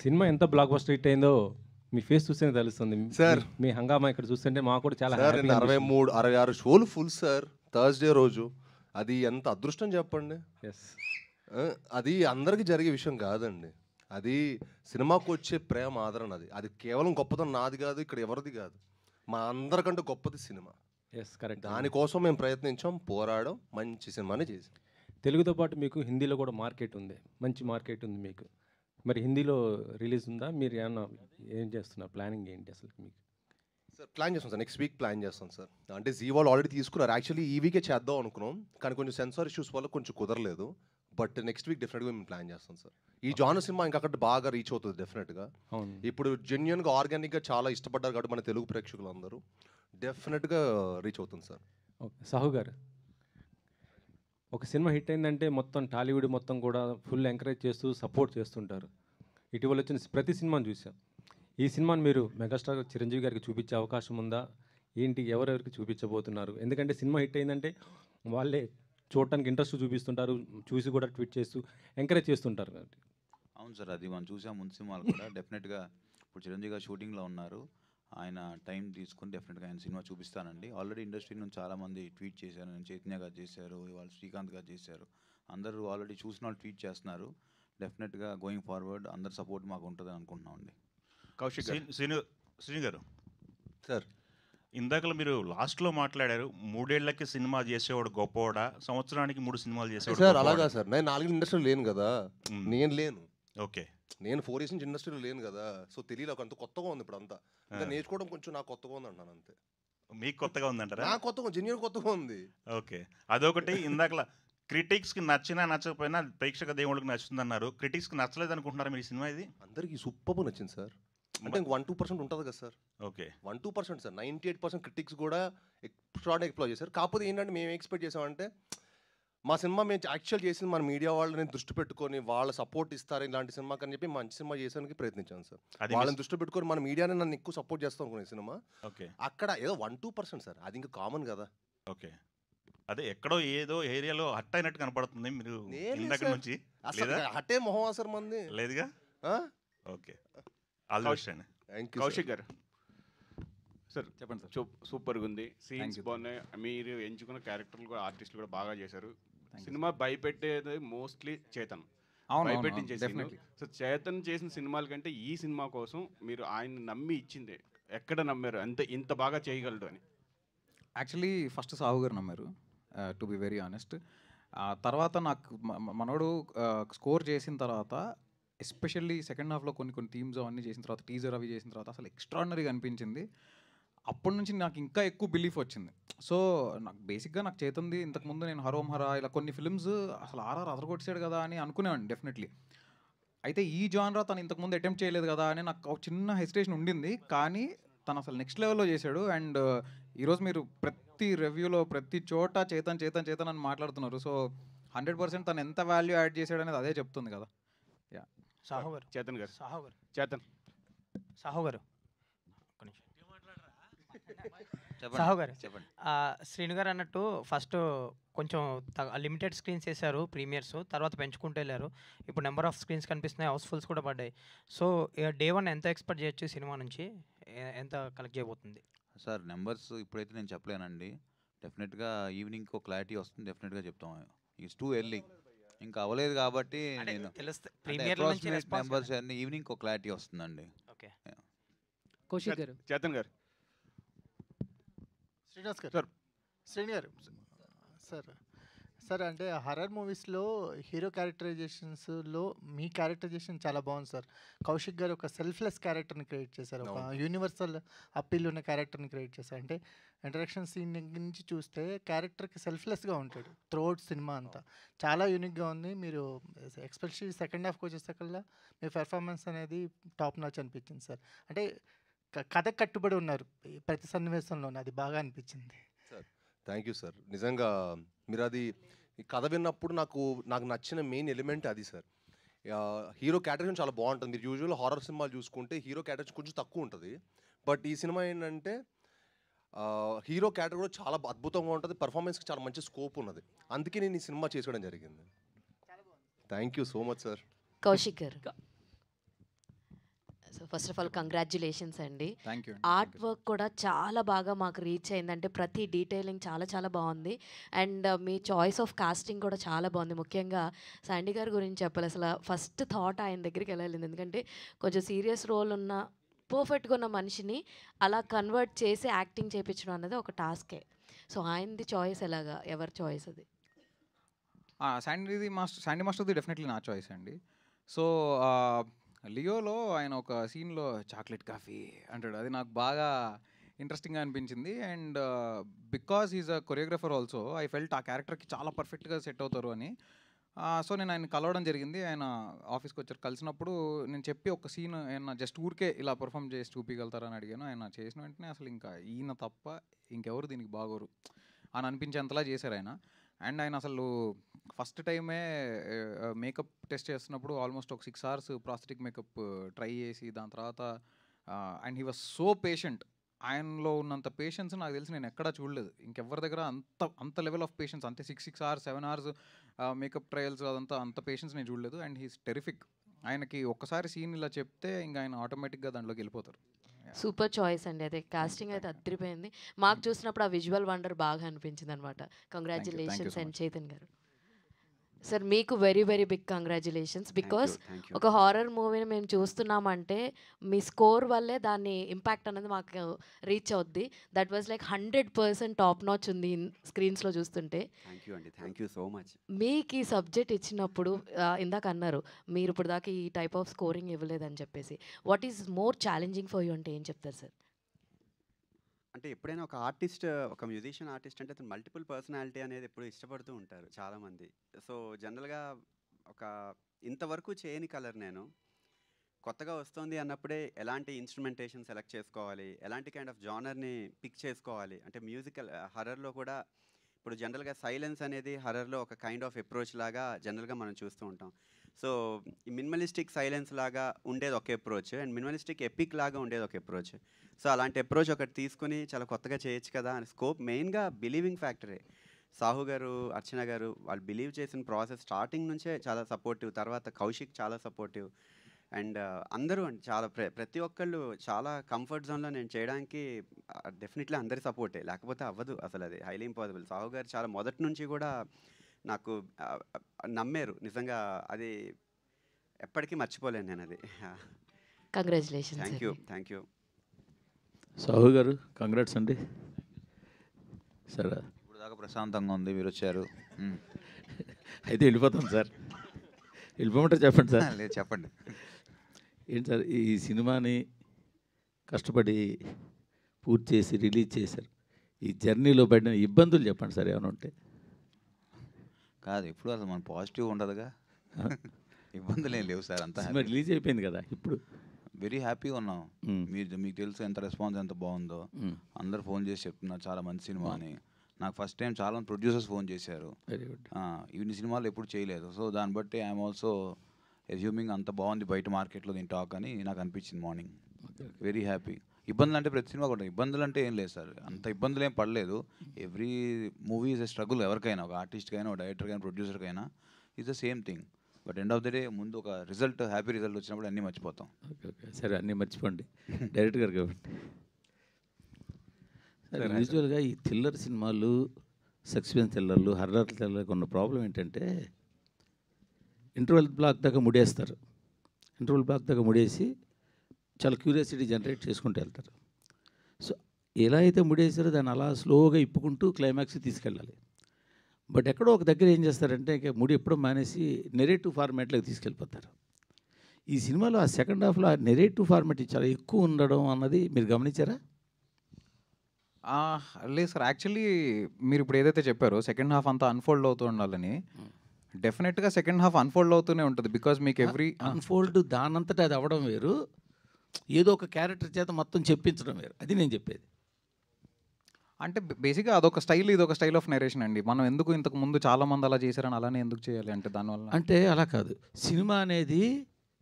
Cinema ఎంత block buster hit అయిందో మీ face చూస్తేనే తెలుస్తుంది సార్. మీ హంగామా ఇక్కడ చూస్తుంటే మాకు కూడా చాలా సార్ హ్యాపీగా నేను 63-66 షోలు ఫుల్ సార్ థర్స్డే రోజు. అది ఎంత అదృష్టం చెప్పండి. ఎస్ అది అందరికీ జరిగే విషయం కాదండి. అది సినిమాకు వచ్చే ప్రేమ ఆదరణ. అది కేవలం గొప్పతనం నాది కాదు, ఇక్కడ ఎవరిది కాదు, మా అందరికంటే గొప్పది సినిమా. Yes correct. దానికోసం మేము ప్రయత్నించాం, పోరాడాం, మంచి సినిమాని చేసాం. తెలుగుతో పాటు మీకు హిందీలో కూడా మార్కెట్ ఉంది, మంచి మార్కెట్ ఉంది మీకు. మరి హిందీలో రిలీజ్ ఉందా? మీరు ఏమన్నా ఏం చేస్తున్నారు? ప్లానింగ్ ఏంటి అసలు మీకు? సార్ ప్లాన్ చేస్తాం సార్, నెక్స్ట్ వీక్ ప్లాన్ చేస్తాం సార్. అంటే జీ వాళ్ళు ఆల్రెడీ తీసుకున్నారు. యాక్చువల్లీ ఈ వీకే చేద్దాం అనుకున్నాం, కానీ కొంచెం సెన్సార్ ఇష్యూస్ వల్ల కొంచెం కుదరలేదు. బట్ నెక్స్ట్ వీక్ డెఫినెట్గా మేము ప్లాన్ చేస్తాం సార్. ఈ జానర్ సినిమా ఇంకా అక్కడ బాగా రీచ్ అవుతుంది డెఫినెట్గా. అవును. ఇప్పుడు జెన్యున్గా ఆర్గానిక్గా చాలా ఇష్టపడ్డారు కాబట్టి మన తెలుగు ప్రేక్షకులు అందరూ డెఫినెట్గా రీచ్ అవుతుంది సార్. ఓకే సాహు గారు, ఒక సినిమా హిట్ అయిందంటే మొత్తం టాలీవుడ్ మొత్తం కూడా ఫుల్ ఎంకరేజ్ చేస్తూ సపోర్ట్ చేస్తుంటారు. ఇటీవల వచ్చిన ప్రతి సినిమాను చూసాం. ఈ సినిమాని మీరు మెగాస్టార్ చిరంజీవి గారికి చూపించే అవకాశం ఉందా? ఏంటి, ఎవరెవరికి చూపించబోతున్నారు? ఎందుకంటే సినిమా హిట్ అయిందంటే వాళ్ళే చూడటానికి ఇంట్రెస్ట్ చూపిస్తుంటారు, చూసి కూడా ట్వీట్ చేస్తూ ఎంకరేజ్ చేస్తుంటారు. అవును సార్, అది మనం చూసాం ముందు సినిమాలు కూడా. డెఫినెట్గా ఇప్పుడు చిరంజీవి గారు షూటింగ్లో ఉన్నారు. ఆయన టైం తీసుకుని డెఫినెట్గా ఆయన సినిమా చూపిస్తానండి. ఆల్రెడీ ఇండస్ట్రీ నుంచి చాలామంది ట్వీట్ చేశారు. నేను చైతన్య గారు చేశారు, ఇవాళ శ్రీకాంత్ గారు చేశారు. అందరూ ఆల్రెడీ చూసిన వాళ్ళు ట్వీట్ చేస్తున్నారు. డెఫినెట్గా గోయింగ్ ఫార్వర్డ్ అందరి సపోర్ట్ మాకు ఉంటుందని అనుకుంటున్నామండి. కౌశిక్ శ్రీను గారు సార్, ఇందాకలో మీరు లాస్ట్లో మాట్లాడారు, 3 ఏళ్లకి సినిమా చేసేవాడు గొప్పవాడా, సంవత్సరానికి 3 సినిమాలు చేసేవాడు సార్ గొప్పవాడా? అలాగా సార్, నేను 4 ఇండస్ట్రీలో లేను కదా. నేను లేను, ఓకే. నేను 4 ఇయర్స్ నుంచి ఇండస్ట్రీలో లేను కదా. సో తెలియదు, అంత కొత్తగా ఉంది ఇప్పుడు అంతా. ఇంకా నేర్చుకోవడం కొంచెం నాకు కొత్తగా ఉంది అంటాను అంతే. మీకు కొత్తగా ఉందంటారా? నాకు కొత్తగా, జెన్యున్ కొత్తగా ఉంది. ఓకే, అదొకటి. ఇందాకలా క్రిటిక్స్కి నచ్చినా నచ్చకపోయినా ప్రేక్షక దేవుళ్ళకి నచ్చుతుందన్నారు. క్రిటిక్స్కి నచ్చలేదు అనుకుంటున్నారా మీరు ఈ సినిమా? ఇది అందరికీ సూపర్ నచ్చింది సార్. అంటే 1-2% ఉంటుంది కదా సార్. Okay, 1-2% sir. 98% క్రిటిక్స్ కూడా ఎక్స్ట్రాడినరీ ఎక్స్ప్లోర్ చేశారు. కాకపోతే ఏంటంటే మేము ఎక్స్పెక్ట్ చేసామంటే మా సినిమా మేము యాక్చువల్ చేసింది మన మీడియా వాళ్ళని దృష్టి పెట్టుకొని వాళ్ళ సపోర్ట్ ఇస్తారు ఇలాంటి సినిమాకి అని చెప్పి మంచి సినిమా చేసానికి ప్రయత్నించాను సార్. వాళ్ళని దృష్టి పెట్టుకొని మన మీడియాని నన్ను ఎక్కువ సపోర్ట్ చేస్తాం అనుకునే సినిమా. ఓకే, అక్కడ ఏదో 1-2% సార్, అది ఇంకా కామన్ కదా. ఓకే. అదే ఎక్కడో ఏదో ఏరియాలో హట్ అయినట్టు కనపడుతుంది మీరు ఇందాక నుంచి. అసలు హట్టే మొహం సార్ మంది లేదుగా. ఓకే, ఆల్ ది బెస్ట్ అండి. Thank you. కౌశిక్ గారు సార్ చెప్పండి సార్. సూపర్గా ఉంది, సీన్స్ బాగున్నాయి, మీరు ఎంచుకున్న క్యారెక్టర్లు కూడా ఆర్టిస్టులు కూడా బాగా చేశారు. సినిమా భయపెట్టేది మోస్ట్లీ చేతన్, భయపెట్టించేసి. సో చేతన్ చేసిన సినిమాల కంటే ఈ సినిమా కోసం మీరు ఆయన నమ్మి ఇచ్చిందే, ఎక్కడ నమ్మారు అంతే ఇంత బాగా చేయగలడు అని? యాక్చువల్లీ ఫస్ట్ సాహు గారు నమ్మారు, టు బి వెరీ ఆనెస్ట్. తర్వాత నాకు మనోడు స్కోర్ చేసిన తర్వాత, ఎస్పెషల్లీ సెకండ్ హాఫ్లో కొన్ని థీమ్స్ అవన్నీ చేసిన తర్వాత, టీజర్ అవి చేసిన తర్వాత అసలు ఎక్స్ట్రాడినరీగా అనిపించింది. అప్పటి నుంచి నాకు ఇంకా ఎక్కువ బిలీఫ్ వచ్చింది. సో నాకు బేసిక్గా నాకు చేతుంది ఇంతకుముందు నేను హరోం హరా ఇలా కొన్ని ఫిల్మ్స్ అసలు ఆర్ఆర్ అదరగొట్టాడు కదా అని అనుకునేవాడిని డెఫినెట్లీ. అయితే ఈ జానరా తను ఇంతకుముందు అటెంప్ట్ చేయలేదు కదా అని నాకు ఒక చిన్న హెసిటేషన్ ఉండింది. కానీ తను అసలు నెక్స్ట్ లెవెల్లో చేశాడు. అండ్ ఈరోజు మీరు ప్రతి రివ్యూలో ప్రతి చోట చేతన్ అని మాట్లాడుతున్నారు. సో 100% తను ఎంత వాల్యూ యాడ్ చేశాడు అనేది అదే చెప్తుంది కదా. యా, సాహు గారు, చేతన్ గారు, సాహు గారు సాహు గారు చెప్పండి. శ్రీను గారు అన్నట్టు ఫస్ట్ కొంచెం లిమిటెడ్ స్క్రీన్స్ వేశారు ప్రీమియర్స్, తర్వాత పెంచుకుంటూ వెళ్ళారు. ఇప్పుడు నెంబర్ ఆఫ్ స్క్రీన్స్ కనిపిస్తున్నాయి, హౌస్ఫుల్స్ కూడా పడ్డాయి. సో డే 1 ఎంత ఎక్స్పెక్ట్ చేయొచ్చు సినిమా నుంచి, ఎంత కలెక్ట్ చేయబోతుంది? సార్ నెంబర్స్ ఇప్పుడైతే నేను చెప్పలేనండి. డెఫినెట్గా ఈవినింగ్కి ఒక క్లారిటీ వస్తుంది, డెఫినెట్గా చెప్తాం. ఇట్స్ టూ ఎర్లీ, ఇంకా అవ్వలేదు కాబట్టి నేను నెంబర్స్ అన్ని ఈవినింగ్ ఒక క్లారిటీ వస్తుందండి. ఓకే, కౌశిక్ గారు. చేతన్ గారు. శ్రీనివాస్ గారు. శ్రీని గారు సార్ అంటే హర్రర్ మూవీస్లో హీరో క్యారెక్టరైజేషన్స్లో మీ క్యారెక్టరైజేషన్ చాలా బాగుంది సార్. కౌశిక్ గారు ఒక సెల్ఫ్లెస్ క్యారెక్టర్ని క్రియేట్ చేశారు, ఒక యూనివర్సల్ అప్పీల్ ఉన్న క్యారెక్టర్ని క్రియేట్ చేశారు. అంటే ఇంట్రడక్షన్ సీన్ నుంచి చూస్తే క్యారెక్టర్కి సెల్ఫ్లెస్గా ఉంటాడు త్రూఅవుట్ సినిమా అంతా. చాలా యూనిక్గా ఉంది. మీరు ఎస్పెషల్లీ సెకండ్ హాఫ్కి వచ్చేసరికల్లా మీ పెర్ఫార్మెన్స్ అనేది టాప్ నాచ్ అనిపించింది సార్. అంటే కథ కట్టుబడి ఉన్నారు ప్రతి సన్నివేశంలో, అది బాగా అనిపించింది సార్. Thank you sir. నిజంగా మీరు అది కథ విన్నప్పుడు నాకు నచ్చిన మెయిన్ ఎలిమెంట్ అది సార్. హీరో క్యారెక్టర్ చాలా బాగుంటుంది. మీరు యూజువల్ హారర్ సినిమాలు చూసుకుంటే హీరో క్యారెక్టర్ కొంచెం తక్కువ ఉంటుంది. బట్ ఈ సినిమా ఏంటంటే హీరో క్యారెక్టర్ కూడా చాలా అద్భుతంగా ఉంటుంది, పర్ఫార్మెన్స్కి చాలా మంచి స్కోప్ ఉన్నది. అందుకే నేను ఈ సినిమా చేసుకోవడం జరిగింది. Thank you so much sir. Kaushik గారు. ఫస్ట్ ఆఫ్ ఆల్ కంగ్రాచ్యులేషన్స్ అండి. Thank you. ఆర్ట్ వర్క్ కూడా చాలా బాగా మాకు రీచ్ అయిందంటే ప్రతి డీటెయిలింగ్ చాలా చాలా బాగుంది. అండ్ మీ చాయిస్ ఆఫ్ కాస్టింగ్ కూడా చాలా బాగుంది. ముఖ్యంగా శాండీ గారి గురించి చెప్పాలి, అసలు ఫస్ట్ థాట్ ఆయన దగ్గరికి వెళ్ళాలి. ఎందుకంటే కొంచెం సీరియస్ రోల్ ఉన్న పర్ఫెక్ట్గా ఉన్న మనిషిని అలా కన్వర్ట్ చేసి యాక్టింగ్ చేయించడం అనేది ఒక టాస్కే. సో ఆయనది చాయిస్ ఎలాగా, ఎవరి చాయిస్ అది? శాండీ మాస్టర్ది డెఫినెట్లీ నా చాయిస్ అండి. సో లియోలో ఆయన ఒక సీన్లో చాక్లెట్ కాఫీ అంటాడు, అది నాకు బాగా ఇంట్రెస్టింగ్గా అనిపించింది. And because is a choreographer also I felt ఆ క్యారెక్టర్కి చాలా పర్ఫెక్ట్గా సెట్ అవుతారు అని. సో నేను ఆయన కలవడం జరిగింది. ఆయన ఆఫీస్కి వచ్చారు. కలిసినప్పుడు నేను చెప్పి ఒక సీన్ ఆయన జస్ట్ ఊరికే ఇలా పర్ఫామ్ చేసి చూపించగలుగుతారని అడిగాను. ఆయన చేసిన వెంటనే అసలు ఇంకా ఈయన తప్ప ఇంకెవరు దీనికి బాగోరు అని అనిపించేంతలా చేశారు ఆయన. అండ్ ఆయన అసలు ఫస్ట్ టైమే మేకప్ టెస్ట్ చేస్తున్నప్పుడు ఆల్మోస్ట్ ఒక 6 hours ప్రాస్థెటిక్ మేకప్ ట్రై చేసి దాని తర్వాత and he was so patient. ఆయనలో ఉన్నంత పేషెన్స్ నాకు తెలిసి నేను ఎక్కడా చూడలేదు ఇంకెవరి దగ్గర. అంత లెవెల్ ఆఫ్ పేషెన్స్, అంటే 6 hours 7 hours మేకప్ ట్రయల్స్ అదంతా అంత పేషెన్స్ నేను చూడలేదు. And he's terrific. ఆయనకి ఒక్కసారి సీన్ ఇలా చెప్తే ఇంకా ఆయన ఆటోమేటిక్గా దాంట్లోకి వెళ్ళిపోతారు. సూపర్ చాయిస్ అండి. అదే కాస్టింగ్ అయితే అదిరిపోయింది. మాకు చూసినప్పుడు ఆ విజువల్ వండర్ బాగా అనిపించింది అనమాట. కంగ్రాచులేషన్స్ అండ్ చైతన్ గారు. సార్ మీకు very very big congratulations. Because ఒక హారర్ మూవీని మేము చూస్తున్నామంటే మీ స్కోర్ వల్లే దాన్ని ఇంపాక్ట్ అనేది మాకు రీచ్ అవుద్ది. That was like 100% top notch ఉంది స్క్రీన్స్లో చూస్తుంటే. Thank you so much. మీకు ఈ సబ్జెక్ట్ ఇచ్చినప్పుడు ఇందాక అన్నారు మీరు ఇప్పుడు దాకా ఈ టైప్ ఆఫ్ స్కోరింగ్ ఇవ్వలేదని చెప్పేసి, what is more challenging for you అంటే ఏం చెప్తారు సార్? అంటే ఎప్పుడైనా ఒక ఆర్టిస్ట్, ఒక మ్యూజిషియన్ ఆర్టిస్ట్ అంటే అతను మల్టిపుల్ పర్సనాలిటీ అనేది ఎప్పుడు ఇష్టపడుతూ ఉంటారు చాలామంది. సో జనరల్గా ఒక ఇంతవరకు చేయని కలర్ నేను కొత్తగా వస్తుంది అన్నప్పుడే ఎలాంటి ఇన్స్ట్రుమెంటేషన్ సెలెక్ట్ చేసుకోవాలి, ఎలాంటి కైండ్ ఆఫ్ జానర్ని పిక్ చేసుకోవాలి. అంటే మ్యూజికల్ హర్రర్లో కూడా ఇప్పుడు జనరల్గా సైలెన్స్ అనేది హర్రర్లో ఒక కైండ్ ఆఫ్ అప్రోచ్ లాగా జనరల్గా మనం చూస్తూ ఉంటాం. సో ఈ మినిమలిస్టిక్ సైలెన్స్ లాగా ఉండేది ఒక అప్రోచ్, అండ్ మినిమలిస్టిక్ ఎపిక్ లాగా ఉండేది ఒక అప్రోచ్. సో అలాంటి అప్రోచ్ ఒకటి తీసుకుని చాలా కొత్తగా చేయొచ్చు కదా అని స్కోప్ మెయిన్గా బిలీవింగ్ ఫ్యాక్టరే. సాహు గారు, అర్చన గారు వాళ్ళు బిలీవ్ చేసిన ప్రాసెస్ స్టార్టింగ్ నుంచే చాలా సపోర్టివ్. తర్వాత కౌశిక్ చాలా సపోర్టివ్. అండ్ అందరూ చాలా ప్రతి ఒక్కళ్ళు చాలా కంఫర్ట్ జోన్లో నేను చేయడానికి డెఫినెట్లీ అందరి సపోర్టే, లేకపోతే అవ్వదు అసలు, అది హైలీ ఇంపాసిబుల్. సాహు గారు చాలా మొదటి నుంచి కూడా నాకు నమ్మారు నిజంగా, అది ఎప్పటికీ మర్చిపోలేను నేను అది. కంగ్రాచులేషన్స్. Thank you. సాహు గారు కంగ్రాట్స్ అండి. సరే ఇప్పుడు దాకా ప్రశాంతంగా ఉంది, మీరు వచ్చారు. అయితే వెళ్ళిపోతాం సార్. వెళ్ళిపోమంటారు చెప్పండి సార్. లేదు చెప్పండి. ఏంటి సార్ ఈ సినిమాని కష్టపడి పూర్తి చేసి రిలీజ్ చేశారు, ఈ జర్నీలో పడిన ఇబ్బందులు చెప్పండి సార్ ఏమైనా ఉంటే. కాదు ఇప్పుడు అసలు మన పాజిటివ్ ఉండదుగా, ఇబ్బందులు ఏం లేవు సార్. అంతా రిలీజ్ అయిపోయింది కదా ఇప్పుడు. వెరీ హ్యాపీగా ఉన్నాం. మీకు తెలుసు ఎంత రెస్పాన్స్ ఎంత బాగుందో. అందరు ఫోన్ చేసి చెప్తున్నారు చాలా మంచి సినిమా అని. నాకు ఫస్ట్ టైం చాలా మంది ప్రొడ్యూసర్స్ ఫోన్ చేశారు. Very good. ఇన్ని సినిమాలు ఎప్పుడు చేయలేదు. సో దాన్ని బట్టి ఐఎమ్ ఆల్సో అజ్యూమింగ్ అంత బాగుంది బయట మార్కెట్లో దీని టాక్ అని నాకు అనిపించింది మార్నింగ్. Very happy. ఇబ్బందులు అంటే ప్రతి సినిమా కూడా ఇబ్బందులు అంటే ఏం లేదు సార్, అంత ఇబ్బందులు ఏం పడలేదు. Every movie is a struggle. ఎవరికైనా, ఒక ఆర్టిస్ట్కైనా, ఒక డైరెక్టర్కైనా, ప్రొడ్యూసర్కైనా is the same thing. But end of the day ముందు ఒక రిజల్ట్, హ్యాపీ రిజల్ట్ వచ్చినప్పుడు అన్నీ మర్చిపోతాం. ఓకే ఓకే సరే, అన్నీ మర్చిపోండి డైరెక్ట్ గారు కాబట్టి. సరే, యూజువల్గా ఈ థ్రిల్లర్ సినిమాలు, సస్పెన్స్ థ్రిల్లర్లు, హర్రర్ థ్రిల్లర్కి ఉన్న ప్రాబ్లం ఏంటంటే ఇంటర్వెల్ బ్లాక్ దాకా ముడేస్తారు. ఇంటర్వెల్ బ్లాక్ దాకా ముడేసి చాలా క్యూరియాసిటీ జనరేట్ చేసుకుంటూ వెళ్తారు. సో ఎలా అయితే ముడేసారో దాన్ని అలా స్లోగా ఇప్పుకుంటూ క్లైమాక్స్కి తీసుకెళ్ళాలి. బట్ ఎక్కడో ఒక దగ్గర ఏం చేస్తారంటే ఇక ముడి ఎప్పుడో మానేసి నెరేటివ్ ఫార్మాట్లోకి తీసుకెళ్ళిపోతారు. ఈ సినిమాలో ఆ సెకండ్ హాఫ్లో ఆ నెరేటివ్ ఫార్మాట్ చాలా ఎక్కువ ఉండడం అన్నది మీరు గమనించారా? లేదు సార్, యాక్చువల్లీ మీరు ఇప్పుడు ఏదైతే చెప్పారో సెకండ్ హాఫ్ అంతా అన్ఫోల్డ్ అవుతూ ఉండాలని, డెఫినెట్గా సెకండ్ హాఫ్ అన్ఫోల్డ్ అవుతూనే ఉంటుంది. బికాజ్ మీకు ఎవ్రీ అన్ఫోల్డ్ దానంతటా అది అవ్వడం వేరు, ఏదో ఒక క్యారెక్టర్ చేత మొత్తం చెప్పించడం వేరు, అది నేను చెప్పేది. అంటే బేసిక్గా అదొక స్టైల్, ఇది ఒక స్టైల్ ఆఫ్ నరేషన్ అండి. మనం ఎందుకు ఇంతకు ముందు చాలామంది అలా చేశారని అలానే ఎందుకు చేయాలి అంటే దానివల్ల అంటే అలా కాదు, సినిమా అనేది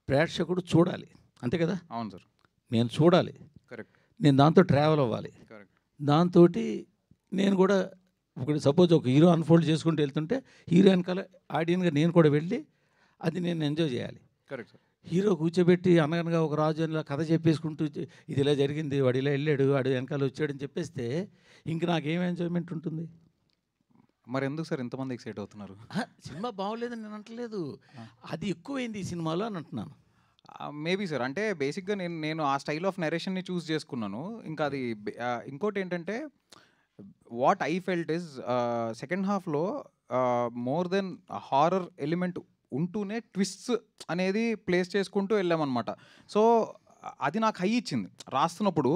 ప్రేక్షకుడు చూడాలి, అంతే కదా? అవును సార్, నేను చూడాలి, కరెక్ట్. నేను దాంతో ట్రావెల్ అవ్వాలి, కరెక్ట్. దాంతో నేను కూడా ఒకటి సపోజ్ ఒక హీరో అన్ఫోల్డ్ చేసుకుంటూ వెళ్తుంటే హీరో వెనకాల ఆడియన్గా నేను కూడా వెళ్ళి అది నేను ఎంజాయ్ చేయాలి. Correct sir. హీరో కూర్చోబెట్టి అనగనగా ఒక రాజు అని కథ చెప్పేసుకుంటూ ఇది ఇలా జరిగింది, వాడు ఇలా వెళ్ళాడు, వాడు వెనకాల వచ్చాడని చెప్పేస్తే ఇంక నాకేం ఎంజాయ్మెంట్ ఉంటుంది? మరి ఎందుకు సార్ ఇంతమంది ఎక్సైట్ అవుతున్నారు? సినిమా బాగోలేదని నేను అంటలేదు, అది ఎక్కువైంది ఈ సినిమాలో అని అంటున్నాను. మేబీ సార్, అంటే బేసిక్గా నేను ఆ స్టైల్ ఆఫ్ నరేషన్ని చూస్ చేసుకున్నాను. ఇంకా అది ఇంకోటి ఏంటంటే what I felt is second హాఫ్లో మోర్ దెన్ హారర్ ఎలిమెంట్ ఉంటూనే ట్విస్ట్స్ అనేది ప్లేస్ చేసుకుంటూ వెళ్ళామన్నమాట. సో అది నాకు హై ఇచ్చింది. రాస్తున్నప్పుడు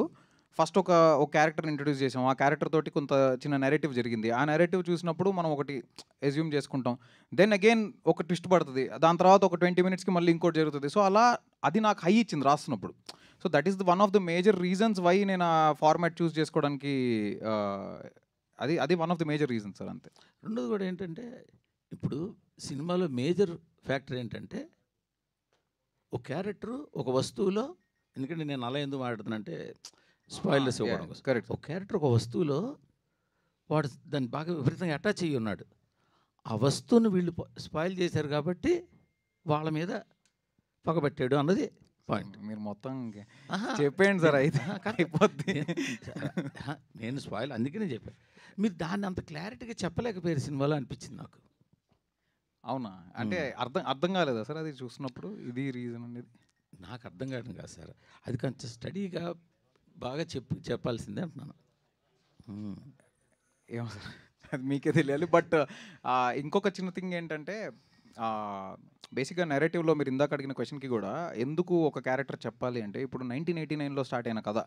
ఫస్ట్ ఒక క్యారెక్టర్ని ఇంట్రడ్యూస్ చేసాం, ఆ క్యారెక్టర్ తోటి కొంత చిన్న నెరేటివ్ జరిగింది. ఆ నెరేటివ్ చూసినప్పుడు మనం ఒకటి ఎజ్యూమ్ చేసుకుంటాం, దెన్ అగైన్ ఒక ట్విస్ట్ పడుతుంది, దాని తర్వాత ఒక 20 minutesకి మళ్ళీ ఇంకోటి జరుగుతుంది. సో అలా అది నాకు హై ఇచ్చింది రాస్తున్నప్పుడు. So that is one of the major reasons why నేను ఆ ఫార్మాట్ చూస్ చేసుకోవడానికి అది one of the major reasons sir. అంతే. రెండోది కూడా ఏంటంటే ఇప్పుడు సినిమాలో మేజర్ ఫ్యాక్టర్ ఏంటంటే ఒక క్యారెక్టరు ఒక వస్తువులో, ఎందుకంటే నేను అలా ఎందుకు మాట్లాడుతున్నానంటే స్పాయిలర్స్ ఇవ్వడం కోసం. కరెక్ట్. ఒక క్యారెక్టర్ ఒక వస్తువులో వాడు దాన్ని బాగా విపరీతంగా అటాచ్ అయ్యి ఉన్నాడు. ఆ వస్తువును వీళ్ళు స్పాయిల్ చేశారు కాబట్టి వాళ్ళ మీద పగబట్టాడు అన్నది పాయింట్. మీరు మొత్తం చెప్పేయండి సార్, అయితే అయిపోద్ది. నేను స్పాయిల్ అందుకనే చెప్పాను. మీరు దాన్ని అంత క్లారిటీగా చెప్పలేకపోయారు సినిమాలో అనిపించింది నాకు. అవునా? అంటే అర్థం కాలేదా సార్ అది చూసినప్పుడు? ఇది రీజన్ అనేది నాకు అర్థం కావడం కాదు సార్, అది కొంచెం స్టడీగా బాగా చెప్పాల్సిందే అంటున్నాను. ఏమో సార్, అది మీకే తెలియాలి. బట్ ఇంకొక చిన్న థింగ్ ఏంటంటే బేసిక్గా నెరేటివ్లో మీరు ఇందాక అడిగిన క్వశ్చన్కి కూడా ఎందుకు ఒక క్యారెక్టర్ చెప్పాలి అంటే, ఇప్పుడు 1989లో స్టార్ట్ అయిన కథ,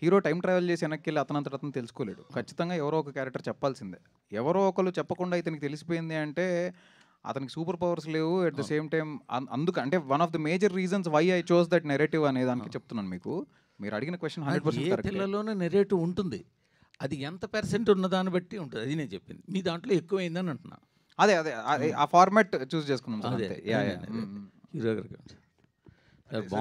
హీరో టైం ట్రావెల్ చేసి వెనక్కి వెళ్ళి అతనంతట అతను తెలుసుకోలేడు. ఖచ్చితంగా ఎవరో ఒక క్యారెక్టర్ చెప్పాల్సిందే. ఎవరో ఒకరు చెప్పకుండా ఇతనికి తెలిసిపోయింది అంటే అతనికి సూపర్ పవర్స్ లేవు. ఎట్ ద సేమ్ టైం అందుకు అంటే one of the major reasons why I chose that narrative అనే దానికి చెప్తున్నాను మీకు. మీరు అడిగిన క్వశ్చన్ 100% కరెక్ట్. పిల్లలోనే నెరేటివ్ ఉంటుంది, అది ఎంత % ఉన్నదాన్ని బట్టి ఉంటుంది. అది నేను చెప్పింది. మీ దాంట్లో ఎక్కువైందని అంటున్నా. అదే ఆ ఫార్మాట్ చూస్ చేసుకున్నాం సార్. హీరో గారికి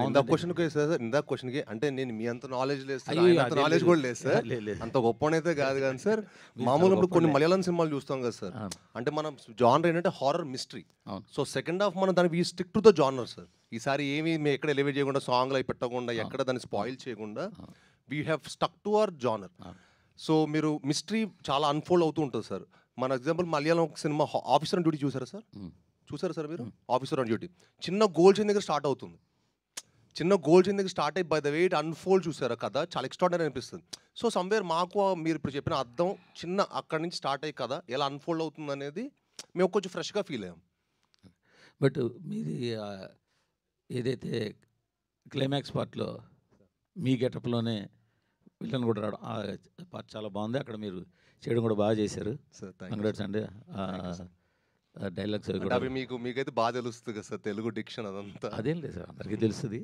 ఇందాక క్వశ్చన్కి అంటే నేను మీ అంత నాలెడ్జ్ లేదు సార్, అంత నాలెడ్జ్ కూడా లేదు సార్, అంత గొప్పనైతే కాదు కానీ సార్. మామూలుగా ఇప్పుడు కొన్ని మలయాళం సినిమాలు చూస్తాం కదా సార్, అంటే మనం జానర్ ఏంటంటే horror mystery. So second half మనం దానికి stick to the genre sir. ఈసారి ఏమి మేము ఎక్కడ ఎలివేట్ చేయకుండా, సాంగ్లు అవి పెట్టకుండా, ఎక్కడ దాన్ని స్పాయిల్ చేయకుండా we have stuck to our genre. So మీరు మిస్టరీ చాలా అన్ఫోల్డ్ అవుతూ ఉంటుంది సార్. మన ఎగ్జాంపుల్ మలయాళం ఒక సినిమా ఆఫీసర్ ఆన్ డ్యూటీ చూసారా సార్? చూసారా సార్ మీరు? ఆఫీసర్ ఆన్ డ్యూటీ చిన్న గోల్ చైన్ దగ్గర స్టార్ట్ అవుతుంది. చిన్న గోల్ చైన్ దగ్గర స్టార్ట్ అయ్యి by the way it unfold చూసారా కథ, చాలా ఎక్స్ట్రాడినరీ అనిపిస్తుంది. సో సమ్వేర్ మాకు మీరు ఇప్పుడు చెప్పిన అర్థం చిన్న అక్కడి నుంచి స్టార్ట్ అయ్యి కథ ఎలా అన్ఫోల్డ్ అవుతుంది అనేది మేము కొంచెం ఫ్రెష్గా ఫీల్ అయ్యాం. బట్ మీది ఏదైతే క్లైమాక్స్ పార్ట్లో మీ గెటప్లోనే విలన్ కూడా రావడం, ఆ పార్ట్ చాలా బాగుంది. అక్కడ మీరు చేయడం కూడా బాగా చేశారు. కంగ్రాట్స్ అండి. డైలాగ్స్ అవి మీకైతే బాగా తెలుస్తుంది కదా సార్, తెలుగు డిక్షన్ అదంతా. అదేం లేదు సార్, అందరికీ తెలుస్తుంది.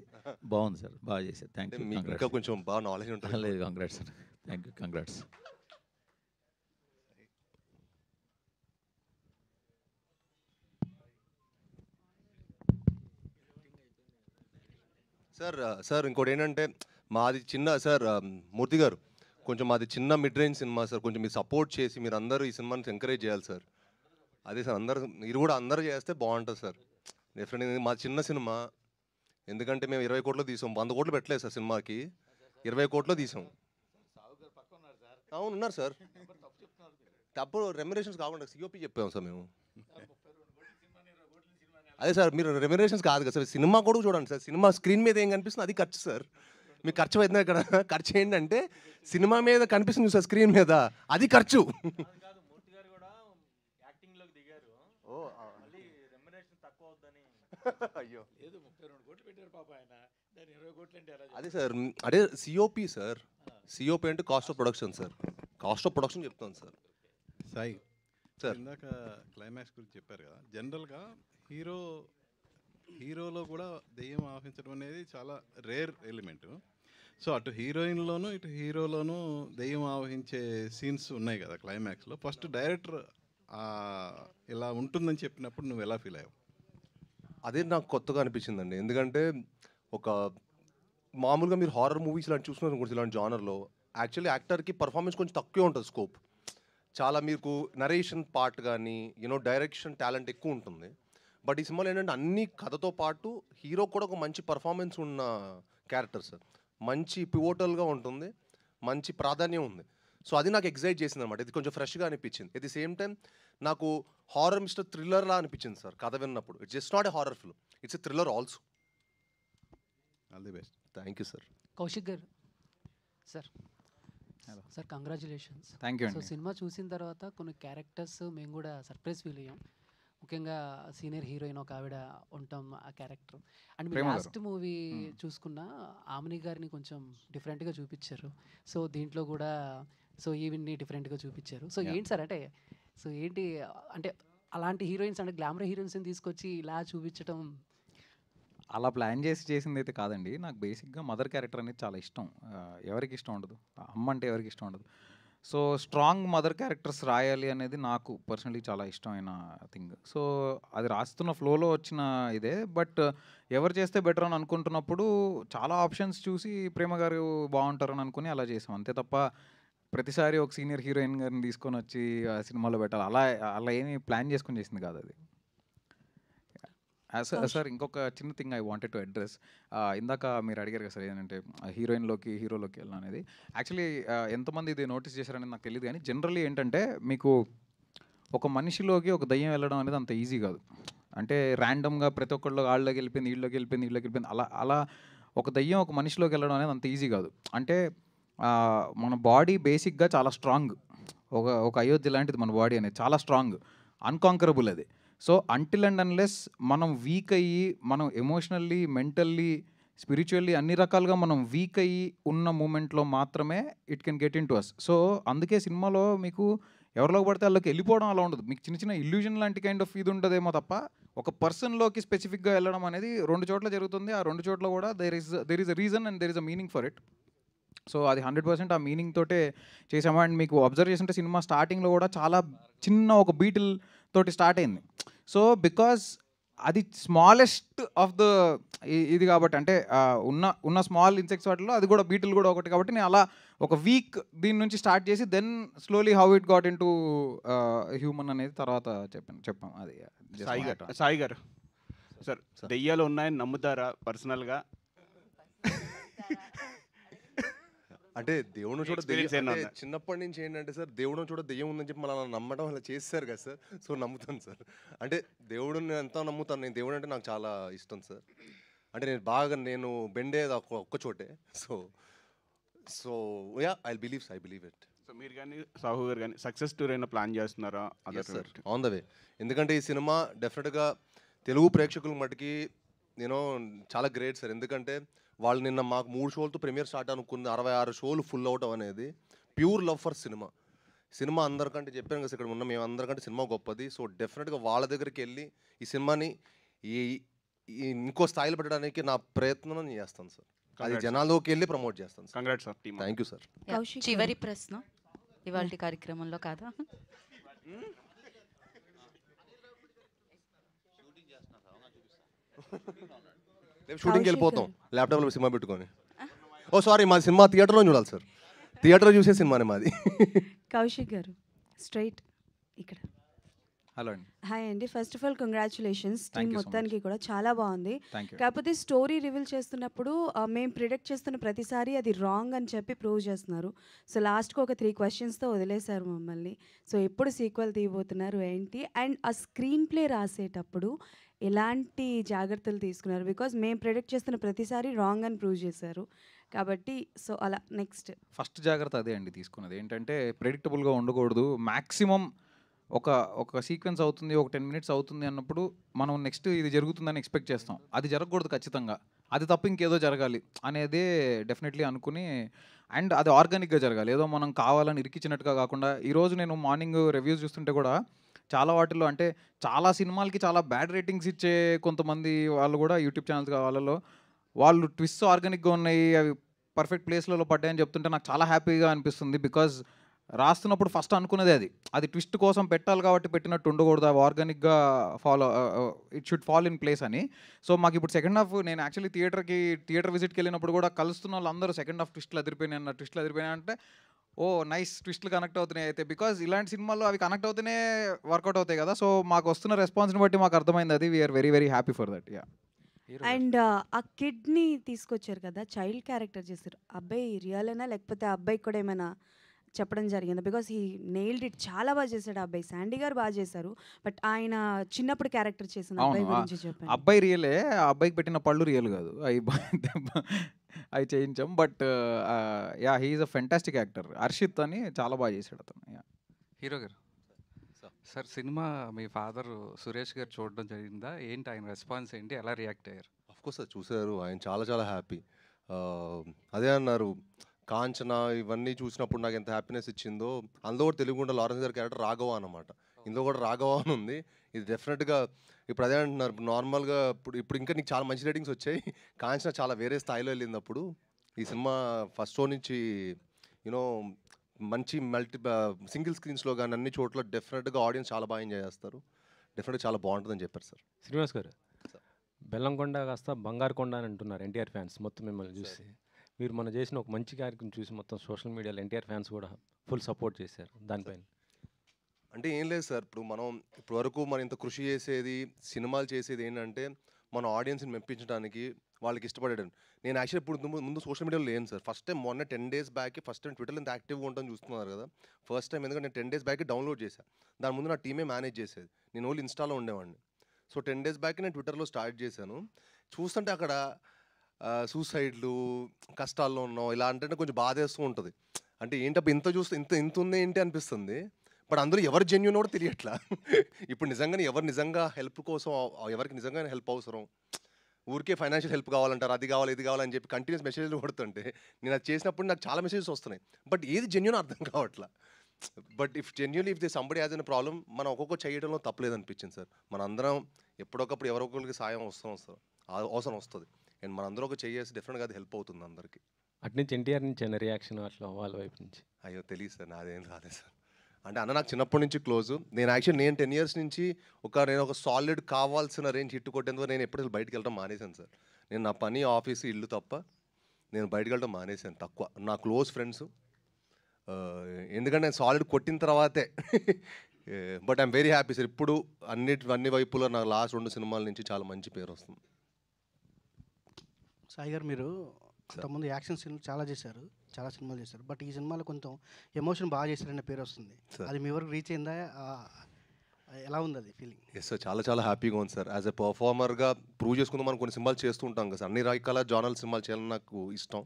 బాగుంది సార్, బాగా చేశారు. Thank you. ఇంకా కొంచెం బాగా నాలెడ్జ్ ఉంటుంది. లేదు, congrats sir. Thank you, congrats. Sir ఇంకోటి ఏంటంటే మాది చిన్న సార్ మూర్తి గారు, కొంచెం మాది చిన్న మిడ్ రేంజ్ సినిమా సార్, కొంచెం మీరు సపోర్ట్ చేసి మీరు అందరూ ఈ సినిమాని ఎంకరేజ్ చేయాలి సార్. అదే సార్, మీరు కూడా అందరూ చేస్తే బాగుంటుంది సార్. డెఫినెట్గా మా చిన్న సినిమా, ఎందుకంటే మేము 20 కోట్లు తీసాం, 100 కోట్లు పెట్టలేదు సార్ సినిమాకి, 20 కోట్లు తీసాం. అవును ఉన్నారు సార్, తప్పుడు రెమ్యునరేషన్స్ కాకుండా సిఓపి చెప్పాము సార్ మేము. అదే సార్, మీరు రెమ్యునరేషన్స్ కాదు కదా సార్, సినిమా కూడా చూడండి సార్. సినిమా స్క్రీన్ మీద ఏం కనిపిస్తుంది అది ఖర్చు సార్. మీకు ఖర్చు అవుతుంది ఇక్కడ, ఖర్చు ఏంటంటే సినిమా మీద కనిపిస్తుంది సార్, స్క్రీన్ మీద అది ఖర్చు. అయ్యో అదే సార్, అదే సిఓపి సార్. సిఓపి అంటే cost of production sir, cost of production చెప్తాను సార్. సాయి సార్ ఇందాక క్లైమాక్స్ గురించి చెప్పారు కదా, జనరల్గా హీరోలో కూడా దెయ్యం ఆవహించడం అనేది చాలా రేర్ ఎలిమెంట్. సో అటు హీరోయిన్లోను ఇటు హీరోలోను దెయ్యం ఆవహించే సీన్స్ ఉన్నాయి కదా క్లైమాక్స్లో. ఫస్ట్ డైరెక్టర్ ఇలా ఉంటుందని చెప్పినప్పుడు నువ్వు ఎలా ఫీల్ అయ్యావు? అదే నాకు కొత్తగా అనిపించిందండి, ఎందుకంటే ఒక మామూలుగా మీరు హారర్ మూవీస్ ఇలాంటి చూసుకున్నారు కొంచెం ఇలాంటి జానర్లో యాక్చువల్లీ యాక్టర్కి పర్ఫార్మెన్స్ కొంచెం తక్కువే ఉంటుంది, స్కోప్ చాలా. మీకు నరేషన్ పార్ట్ కానీ డైరెక్షన్ టాలెంట్ ఎక్కువ ఉంటుంది. బట్ ఈ సినిమాలో ఏంటంటే అన్ని కథతో పాటు హీరో కూడా ఒక మంచి పర్ఫార్మెన్స్ ఉన్న క్యారెక్టర్ సార్. మంచి పివోటల్గా ఉంటుంది, మంచి ప్రాధాన్యం ఉంది. సో అది నాకు ఎగ్జైట్ చేసింది అనమాట. ఇది కొంచెం ఫ్రెష్గా అనిపించింది. ఎట్ ది సేమ్ టైం నాకు హారర్ మిస్టర్ థ్రిల్లర్లా అనిపించింది సార్ కథ విన్నప్పుడు. It's just not a horror film, it's a thriller also. All the best. Thank you sir. Kaushik గారు sir. Sir congratulations. Thank you so అండి. సినిమా చూసిన తర్వాత కొన్ని క్యారెక్టర్స్ మేము కూడా సర్ప్రైజ్ ఫీల్ అయ్యాం. ముఖ్యంగా సీనియర్ హీరోయిన్ ఒక ఆవిడ ఉంటాం ఆ క్యారెక్టర్. అండ్ మీ ప్రేమ గారు. లాస్ట్ మూవీ చూసుకున్న ఆమెని గారిని కొంచెం డిఫరెంట్గా చూపించారు. సో దీంట్లో కూడా సో ఈవిడ్ని డిఫరెంట్గా చూపించారు. సో ఏంటి సార్ అంటే సో ఏంటి అంటే అలాంటి హీరోయిన్స్ అంటే గ్లామర్ హీరోయిన్స్ని తీసుకొచ్చి ఇలా చూపించడం అలా ప్లాన్ చేసి చేసింది అయితే కాదండి. నాకు బేసిక్గా మదర్ క్యారెక్టర్ అనేది చాలా ఇష్టం. ఎవరికి ఇష్టం ఉండదు, అమ్మ అంటే ఎవరికి ఇష్టం ఉండదు. సో స్ట్రాంగ్ మదర్ క్యారెక్టర్స్ రాయాలి అనేది నాకు పర్సనలీ చాలా ఇష్టమైన థింగ్. సో అది రాస్తున్న ఫ్లోలో వచ్చిన ఇదే. బట్ ఎవరు చేస్తే బెటర్ అని అనుకుంటున్నప్పుడు చాలా ఆప్షన్స్ చూసి ప్రేమ గారు బాగుంటారని అనుకుని అలా చేసాం. అంతే తప్ప ప్రతిసారి ఒక సీనియర్ హీరోయిన్ గారిని తీసుకొని వచ్చి ఆ సినిమాలో పెట్టాలి అలా అలా ఏమీ ప్లాన్ చేసుకొని చేసింది కాదు అది. సార్ ఇంకొక చిన్న thing I wanted to address. ఇందాక మీరు అడిగారు కదా సార్ ఏంటంటే హీరోయిన్లోకి హీరోలోకి వెళ్ళిన అనేది. యాక్చువల్లీ ఎంతమంది ఇది నోటీస్ చేశారనేది నాకు తెలియదు, కానీ జనరల్లీ ఏంటంటే మీకు ఒక మనిషిలోకి ఒక దయ్యం వెళ్ళడం అనేది అంత ఈజీ కాదు. అంటే ర్యాండమ్గా ప్రతి ఒక్కళ్ళు వాళ్ళకి వెళ్ళిపోయింది, వీళ్ళకి వెళ్ళిపోయింది, వీళ్ళకి వెళ్ళిపోయింది, అలా అలా ఒక దయ్యం ఒక మనిషిలోకి వెళ్ళడం అనేది అంత ఈజీ కాదు. అంటే మన బాడీ బేసిక్గా చాలా స్ట్రాంగ్. ఒక అయోధ్య లాంటిది మన బాడీ అనేది, చాలా స్ట్రాంగ్, అన్కాంకరబుల్ అది. సో అంటిల్ అండ్ అన్లెస్ మనం వీక్ అయ్యి మనం ఎమోషనల్లీ, మెంటల్లీ, స్పిరిచువల్లీ అన్ని రకాలుగా మనం వీక్ అయ్యి ఉన్న మూమెంట్లో మాత్రమే it can get into us. So అందుకే సినిమాలో మీకు ఎవరిలోకి పడితే వాళ్ళకి వెళ్ళిపోవడం అలా ఉండదు. మీకు చిన్న చిన్న ఇల్యూజన్ లాంటి కైండ్ ఆఫ్ ఇది ఉంటుందేమో తప్ప ఒక పర్సన్లోకి స్పెసిఫిక్గా వెళ్ళడం అనేది 2 చోట్ల జరుగుతుంది. ఆ 2 చోట్ల కూడా there is a reason and there is a meaning for it. So అది 100% ఆ మీనింగ్ తోటే చేసాము. అండ్ మీకు అబ్జర్వ్ చేస్తుంటే సినిమా స్టార్టింగ్లో కూడా చాలా చిన్న ఒక బీటిల్ తోటి స్టార్ట్ అయింది. సో బికాజ్ అది స్మాలెస్ట్ ఆఫ్ ద ఇది కాబట్టి, అంటే ఉన్న స్మాల్ ఇన్సెక్ట్స్ వాటిలో అది కూడా బీటిల్ కూడా ఒకటి కాబట్టి నేను అలా ఒక వీక్ దీని నుంచి స్టార్ట్ చేసి then slowly how it got into human అనేది తర్వాత చెప్పాం అది. సాయి గారు సార్, దెయ్యాలు ఉన్నాయని నమ్ముతారా పర్సనల్గా? అంటే దేవుడు చూడ చిన్నప్పటి నుంచి ఏంటంటే సార్, దేవుడు చూడ దెయ్యం ఉందని చెప్పి మనం నమ్మడం అలా చేస్తారు కదా సార్. సో నమ్ముతాను సార్. అంటే దేవుడిని ఎంతో నమ్ముతాను నేను. దేవుడు అంటే నాకు చాలా ఇష్టం సార్. అంటే నేను బెండేది ఒక్క చోటే. So yeah I believe it. So మీరు కానీ సాహు గారు కానీ సక్సెస్ టూర్ అయినా ప్లాన్ చేస్తున్నారా? Sir on the way. ఎందుకంటే ఈ సినిమా డెఫినెట్గా తెలుగు ప్రేక్షకుల మటుకి చాలా గ్రేట్ సార్. ఎందుకంటే వాళ్ళు నిన్న మాకు 3 షోలతో ప్రీమియర్ స్టార్ట్ అనుకుంది, 66 షోలు ఫుల్ అవటం అనేది ప్యూర్ లవ్ ఫర్ సినిమా అందరికంటే చెప్పాను కదా ఇక్కడ ఉన్న మేము అందరికంటే సినిమా గొప్పది. సో డెఫినెట్గా వాళ్ళ దగ్గరికి వెళ్ళి ఈ సినిమాని ఇంకో స్థాయిలో పెట్టడానికి నా ప్రయత్నం నేను చేస్తాను సార్. అది జనాల్లోకి వెళ్ళి ప్రమోట్ చేస్తాను sir. Congrats sir. Thank you sir. చివరి ప్రశ్న ఇవాళ కార్యక్రమంలో కాదా? షూటింగ్కి వెళ్ళిపోతాం ల్యాప్టాప్లో సినిమా పెట్టుకొని. ఓ సారీ, మాది సినిమా థియేటర్లో చూడాలి సార్. థియేటర్లో చూసే సినిమానే మాది. కౌశిక్ గారు స్ట్రైట్ ఇక్కడ. హలో అండి. హాయ్ అండి. First of all congratulations team మొత్తానికి కూడా చాలా బాగుంది. Thank you. కాకపోతే స్టోరీ రివీల్ చేస్తున్నప్పుడు మేము ప్రిడిక్ట్ చేస్తున్న ప్రతిసారి అది రాంగ్ అని చెప్పి ప్రూవ్ చేస్తున్నారు. సో లాస్ట్కి ఒక 3 క్వశ్చన్స్తో వదిలేశారు మమ్మల్ని. సో ఎప్పుడు సీక్వెల్ తీయబోతున్నారు ఏంటి, అండ్ ఆ స్క్రీన్ ప్లే రాసేటప్పుడు ఎలాంటి జాగ్రత్తలు తీసుకున్నారు? బికాజ్ మేము ప్రిడిక్ట్ చేస్తున్న ప్రతిసారి రాంగ్ అని ప్రూవ్ చేశారు కాబట్టి. సో అలా నెక్స్ట్ ఫస్ట్ జాగ్రత్త అదే అండి తీసుకున్నది. ఏంటంటే ప్రెడిక్టబుల్గా ఉండకూడదు. మ్యాక్సిమం ఒక సీక్వెన్స్ అవుతుంది, ఒక 10 minutes అవుతుంది అన్నప్పుడు మనం నెక్స్ట్ ఇది జరుగుతుందని ఎక్స్పెక్ట్ చేస్తాం. అది జరగకూడదు ఖచ్చితంగా. అది తప్ప ఇంకేదో జరగాలి అనేదే డెఫినెట్లీ అనుకుని, అండ్ అది ఆర్గానిక్గా జరగాలి. ఏదో మనం కావాలని ఇరికిచ్చినట్టుగా కాకుండా. ఈరోజు నేను మార్నింగ్ రివ్యూస్ చూస్తుంటే కూడా చాలా వాటిల్లో అంటే చాలా సినిమాలకి చాలా బ్యాడ్ రేటింగ్స్ ఇచ్చే కొంతమంది వాళ్ళు కూడా యూట్యూబ్ ఛానల్స్ వాళ్ళలో వాళ్ళు ట్విస్ట్ ఆర్గానిక్గా ఉన్నాయి, అవి పర్ఫెక్ట్ ప్లేస్లలో పడ్డాయని చెప్తుంటే నాకు చాలా హ్యాపీగా అనిపిస్తుంది. బికాజ్ రాస్తున్నప్పుడు ఫస్ట్ అనుకునేది అది ట్విస్ట్ కోసం పెట్టాలి కాబట్టి పెట్టినట్టు ఉండకూడదు, అవి ఆర్గానిక్గా it should fall in place అని. సో మాకు ఇప్పుడు సెకండ్ హాఫ్, నేను యాక్చువల్లీ థియేటర్ విజిట్కి వెళ్ళినప్పుడు కూడా కలుస్తున్న వాళ్ళందరూ సెకండ్ హాఫ్ ట్విస్ట్లు అదిరిపోయినాయి అంటే ఓ నైస్ ట్విస్ట్లు కనెక్ట్ అవుతున్నాయి అయితే, బికాజ్ ఇలాంటి సినిమాల్లో అవి కనెక్ట్ అవుతూనే వర్కౌట్ అవుతాయి కదా. సో మాకు వస్తున్న రెస్పాన్స్ని బట్టి మాకు అర్థమైంది అది. We're very very happy for that. Yeah. And ఆ కిడ్ని తీసుకొచ్చారు కదా, చైల్డ్ క్యారెక్టర్ చేశారు. అబ్బాయి రియలేనా లేకపోతే ఆ అబ్బాయికి కూడా ఏమైనా చెప్పడం జరిగింది? బికాస్ ఈ నెయిల్డ్ ఇట్, చాలా బాగా చేశాడు ఆ అబ్బాయి. శాండీ గారు బాగా చేశారు, బట్ ఆయన చిన్నప్పుడు క్యారెక్టర్ చేసిన అబ్బాయి అవును, గురించి చెప్పండి. అబ్బాయి రియలే, ఆ అబ్బాయికి పెట్టిన పళ్ళు రియల్ కాదు, అవి చేయించాం. But yeah, he's a fantastic actor. Harshit అని చాలా బాగా చేశాడు అతను. యా. హీరో గారు సార్, సినిమా మీ ఫాదర్ సురేష్ గారు చూడడం జరిగిందా? ఏంటి ఆయన రెస్పాన్స్ ఏంటి, ఎలా రియాక్ట్ అయ్యారు? అఫ్కోర్స్ సార్ చూశారు, ఆయన చాలా చాలా హ్యాపీ. అదే అన్నారు, కాంచన ఇవన్నీ చూసినప్పుడు నాకు ఎంత హ్యాపీనెస్ ఇచ్చిందో, అందులో కూడా తెలుగు ఉండే లారెన్స్ గారి క్యారెక్టర్ రాఘవ అనమాట. ఇందులో కూడా రాఘవ అని ఉంది. ఇది డెఫినెట్గా ఇప్పుడు అదే అంటున్నారు, నార్మల్గా ఇప్పుడు ఇంకా నీకు చాలా మంచి రేటింగ్స్ వచ్చాయి. కాంచన చాలా వేరే స్థాయిలో వెళ్ళింది. అప్పుడు ఈ సినిమా ఫస్ట్ షో నుంచి యూనో మంచి సింగిల్ స్క్రీన్స్లో కానీ అన్ని చోట్ల డెఫినెట్గా ఆడియన్స్ చాలా బాగా ఎంజాయ్ చేస్తారు. డెఫినెట్గా చాలా బాగుంటుందని చెప్పారు సార్. శ్రీనివాస్ గారు, బెల్లంకొండ కాస్త బంగారు కొండ అని అంటున్నారు ఎన్టీఆర్ ఫ్యాన్స్ మొత్తం మిమ్మల్ని చూసి. మీరు మనం చేసిన ఒక మంచి కార్యక్రమం చూసి మొత్తం సోషల్ మీడియాలో ఎన్టీఆర్ ఫ్యాన్స్ కూడా ఫుల్ సపోర్ట్ చేశారు దానిపైన. అంటే ఏం లేదు సార్, ఇప్పుడు మనం ఇప్పటివరకు మనం ఇంత కృషి చేసేది, సినిమాలు చేసేది ఏంటంటే మన ఆడియన్స్ని మెప్పించడానికి, వాళ్ళకి ఇష్టపడేయడం. నేను యాక్చువల్లీ ఇప్పుడు ముందు సోషల్ మీడియాలో లేను సార్. ఫస్ట్ టైం మొన్న 10 days బ్యాక్ ఫస్ట్ టైం ట్విట్టర్లో ఇంత యాక్టివ్గా ఉంటాను చూస్తున్నారు కదా. ఫస్ట్ టైం ఎందుకంటే నేను 10 days బ్యాక్ డౌన్లోడ్ చేశాను. దాని ముందు నా టీమే మేనేజ్ చేసేది, నేను ఓన్లీ ఇన్స్టాలో ఉండేవాడిని. సో 10 days బ్యాక్ నేను ట్విట్టర్లో స్టార్ట్ చేశాను. చూస్తుంటే అక్కడ సూసైడ్లు, కష్టాల్లో ఉన్నాం ఇలా అంటే కొంచెం బాధేస్తూ ఉంటుంది. అంటే ఏంటప్పుడు ఇంత చూస్తే ఇంత ఉంది ఏంటి అనిపిస్తుంది. బట్ అందులో ఎవరు జెన్యూన్ కూడా తెలియట్లా. ఇప్పుడు నిజంగానే ఎవరు నిజంగా హెల్ప్ కోసం, ఎవరికి నిజంగానే హెల్ప్ అవసరం, ఊరికే ఫైనాన్షియల్ హెల్ప్ కావాలంటారు, అది కావాలి ఇది కావాలని చెప్పి కంటిన్యూస్ మెసేజ్లు కొడుతుంటే నేను అది చేసినప్పుడు నాకు చాలా మెసేజెస్ వస్తున్నాయి. బట్ ఏది జెన్యూన్ అర్థం కావట్లా. But if they somebody has an problem, మనం ఒక్కొక్క చేయడంలో తప్పలేదు అనిపించింది సార్. మనందరం ఎప్పుడొకప్పుడు ఎవరొకరికి సాయం అవసరం వస్తుంది. అండ్ మనందరూ ఒక చేసి డెఫినెట్గా అది హెల్ప్ అవుతుంది అందరికీ. అటు నుంచి ఎన్టీఆర్ నుంచి అయిన రియాక్షన్ అట్లా వాళ్ళ వైపు నుంచి? అయ్యో తెలియదు సార్, నాదేం రాలేదు సార్. అంటే అన్న నాకు చిన్నప్పటి నుంచి క్లోజ్. నేను 10 years నుంచి నేను ఒక సాలిడ్ కావాల్సిన రేంజ్ హిట్ కొట్టేందుకు నేను ఎప్పుడు బయటకు వెళ్ళడం మానేశాను సార్. నేను నా పని, ఆఫీసు, ఇల్లు తప్ప నేను బయటకు వెళ్ళడం మానేశాను. తక్కువ నా క్లోజ్ ఫ్రెండ్స్, ఎందుకంటే నేను సాలిడ్ కొట్టిన తర్వాతే. But I'm very happy sir. ఇప్పుడు అన్ని వైపులో నా లాస్ట్ 2 సినిమాల నుంచి చాలా మంచి పేరు వస్తుంది. సాయి గారు, మీరు అంతకుముందు యాక్షన్ సినిమాలు చాలా చేశారు, చాలా సినిమాలు చేశారు. బట్ ఈ సినిమాలో కొంచెం ఎమోషన్ బాగా చేశారనే పేరు వస్తుంది. అది మీ వరకు రీచ్ అయిందా? ఎలా ఉంది అది ఫీలింగ్? ఎస్ సార్, చాలా చాలా హ్యాపీగా ఉంది సార్. యాజ్ ఎ పర్ఫార్మర్గా ప్రూవ్ చేసుకుందాం మనం కొన్ని సినిమాలు చేస్తూ ఉంటాం కదా సార్. అన్ని రకాల జానల్ సినిమాలు చేయాలని నాకు ఇష్టం.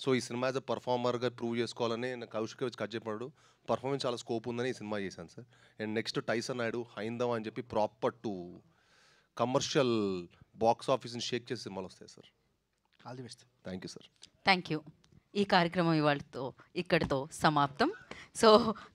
సో ఈ సినిమా యాజ్ ఎ పర్ఫార్మర్గా ప్రూవ్ చేసుకోవాలని నాకు కౌశిక్ వచ్చి కట్ చెప్పాడు. పర్ఫార్మెన్స్ చాలా స్కోప్ ఉందని ఈ సినిమా చేశాను sir. And next Tyson Naidu, హైందవ అని చెప్పి ప్రాపర్ టు కమర్షియల్ బాక్స్ ఆఫీస్ని షేక్ చేసే సినిమాలు వస్తాయి sir. All the best. Thank you sir. Thank you. ఈ కార్యక్రమం ఇక్కడితో సమాప్తం. సో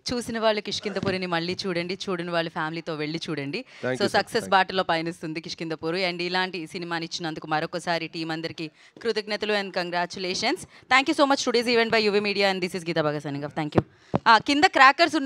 చూసిన వాళ్ళు కిష్కింధపురిని మళ్ళీ చూడండి, చూడని వాళ్ళు ఫ్యామిలీతో వెళ్ళి చూడండి. సో సక్సెస్ బాటలో పయనిస్తుంది కిష్కింధపురి. అండ్ ఇలాంటి సినిమాని ఇచ్చినందుకు మరొకసారి టీం అందరికీ కృతజ్ఞతలు and congratulations. Thank you so much. Today's event by UV media and this is Geetha బాగా సైనింగ్ ఆఫ్. Thank you. కింద క్రాకర్స్